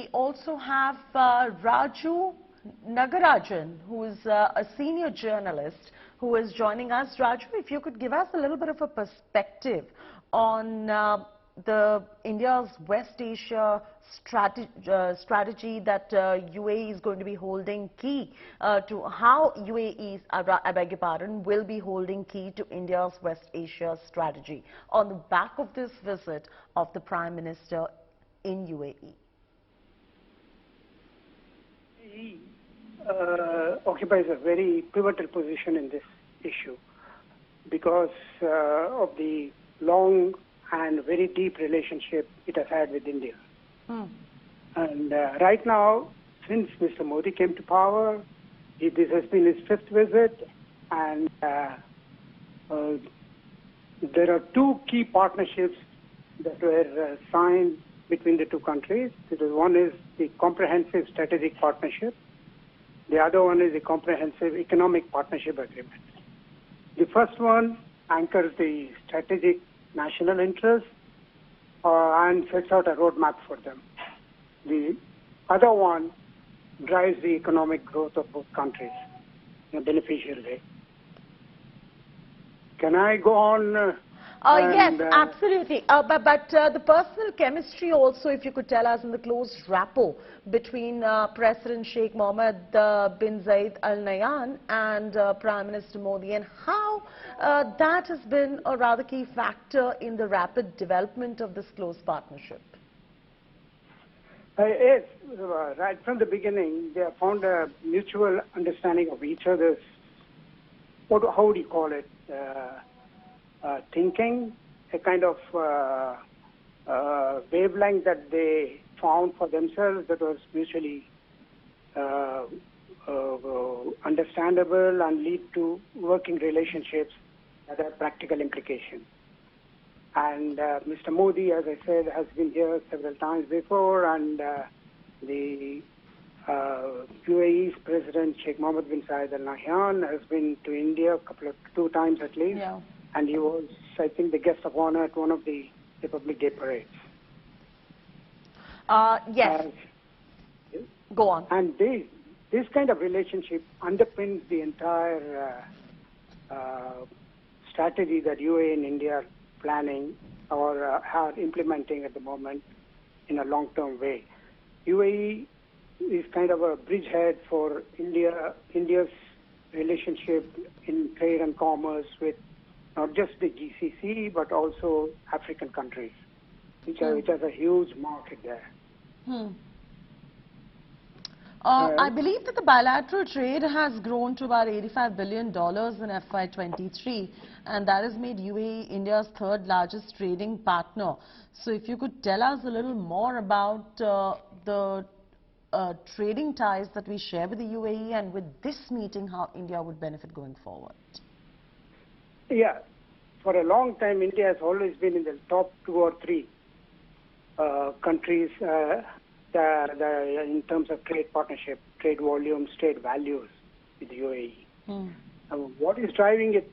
we also have Raju Nagarajan, who is a senior journalist who is joining us. Raju, if you could give us a little bit of a perspective on India's West Asia strategy that UAE is going to be holding key to how UAE, I beg your pardon, will be holding key to India's West Asia strategy on the back of this visit of the Prime Minister in UAE. He occupies a very pivotal position in this issue because of the long and very deep relationship it has had with India. And right now, since Mr. Modi came to power, this has been his 5th visit, and there are 2 key partnerships that were signed between the 2 countries. One is the Comprehensive Strategic Partnership. The other one is the Comprehensive Economic Partnership Agreement. The first one anchors the strategic national interests and sets out a roadmap for them. The other one drives the economic growth of both countries in a beneficial way. Can I go on? Yes, absolutely. But the personal chemistry also, if you could tell us, in the close rapport between President Sheikh Mohamed bin Zayed Al Nahyan and Prime Minister Modi, and how that has been a rather key factor in the rapid development of this close partnership. Yes, right from the beginning, they have found a mutual understanding of each other's, how do you call it, thinking, a kind of wavelength that they found for themselves that was mutually understandable and lead to working relationships that have practical implications. And Mr. Modi, as I said, has been here several times before, and the UAE's President Sheikh Mohammed bin Zayed Al Nahyan has been to India 2 times at least. Yeah. And he was, I think, the guest of honor at one of the Republic Day parades. Yes. Go on. And this kind of relationship underpins the entire strategy that UAE and India are planning or are implementing at the moment in a long-term way. UAE is kind of a bridgehead for India's relationship in trade and commerce with not just the GCC, but also African countries, which has a huge market there. I believe that the bilateral trade has grown to about $85 billion in FY23, and that has made UAE India's 3rd largest trading partner. So if you could tell us a little more about the trading ties that we share with the UAE, and with this meeting, how India would benefit going forward. Yeah, for a long time, India has always been in the top 2 or 3 countries in terms of trade partnership, trade volumes, trade values with the UAE. What is driving it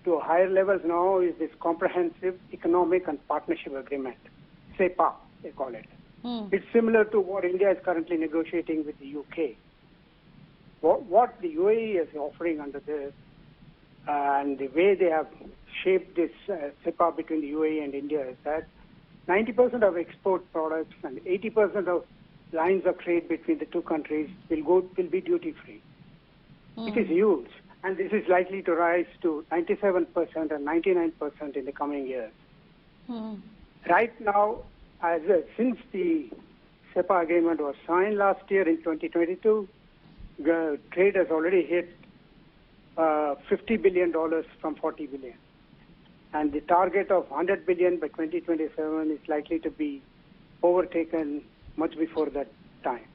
to higher levels now is this Comprehensive Economic and Partnership Agreement, CEPA, they call it. It's similar to what India is currently negotiating with the UK. What the UAE is offering under this, and the way they have shaped this CEPA between the UAE and India, is that 90% of export products and 80% of lines of trade between the 2 countries will be duty-free. It is huge, and this is likely to rise to 97% and 99% in the coming years. Right now, since the CEPA agreement was signed last year in 2022, the trade has already hit $50 billion from $40 billion. And the target of $100 billion by 2027 is likely to be overtaken much before that time.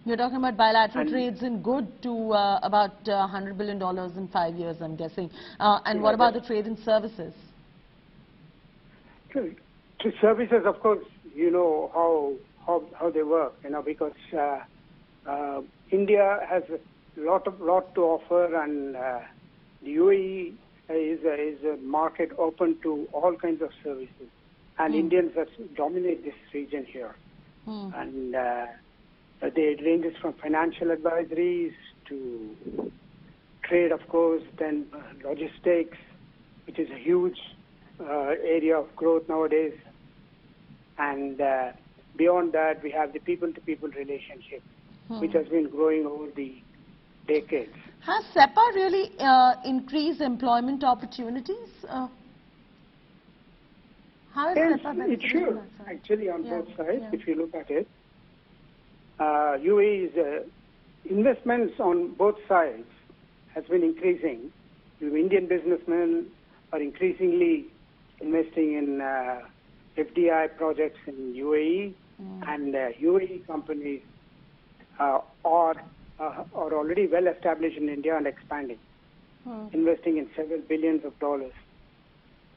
You're talking about bilateral trades in good to about $100 billion in 5 years, I'm guessing. And what about the trade in services? To services, of course, you know how they work, because India has a lot to offer, and the UAE is a market open to all kinds of services, and Indians dominate this region here. And it ranges from financial advisories to trade, of course, then logistics, which is a huge area of growth nowadays. And beyond that, we have the people-to-people relationship, which has been growing over the decades. Has SEPA really increased employment opportunities? How is Yes, SEPA it benefiting should, on that side? actually, on both sides, if you look at it. UAE's investments on both sides has been increasing. The Indian businessmen are increasingly investing in FDI projects in UAE, and UAE companies are already well established in India and expanding, investing in several billions of dollars.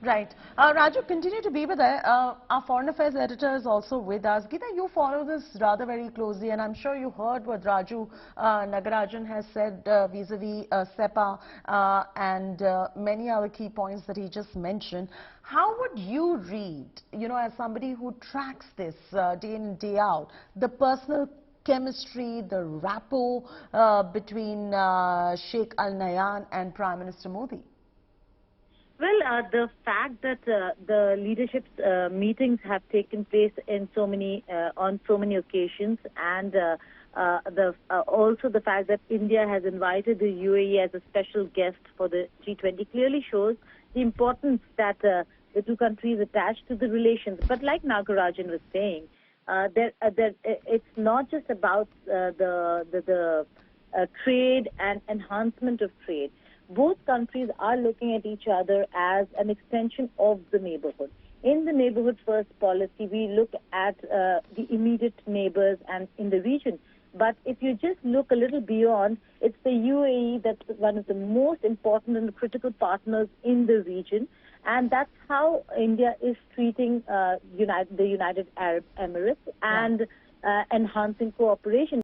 Right. Raju, continue to be with us. Our Foreign Affairs editor is also with us. Geeta, you follow this rather very closely, and I'm sure you heard what Raju Nagarajan has said vis-a-vis SEPA and many other key points that he just mentioned. How would you read, as somebody who tracks this day in and day out, the personal chemistry, the rapport between Sheikh Al Nahyan and Prime Minister Modi? Well, the fact that the leadership's meetings have taken place in on so many occasions, and also the fact that India has invited the UAE as a special guest for the G20 clearly shows the importance that the two countries attach to the relations. But like Nagarajan was saying, it's not just about the trade and enhancement of trade. Both countries are looking at each other as an extension of the neighborhood. In the neighborhood first policy, we look at the immediate neighbors and in the region. But if you just look a little beyond, it's the UAE that's one of the most important and critical partners in the region. And that's how India is treating the United Arab Emirates and enhancing cooperation.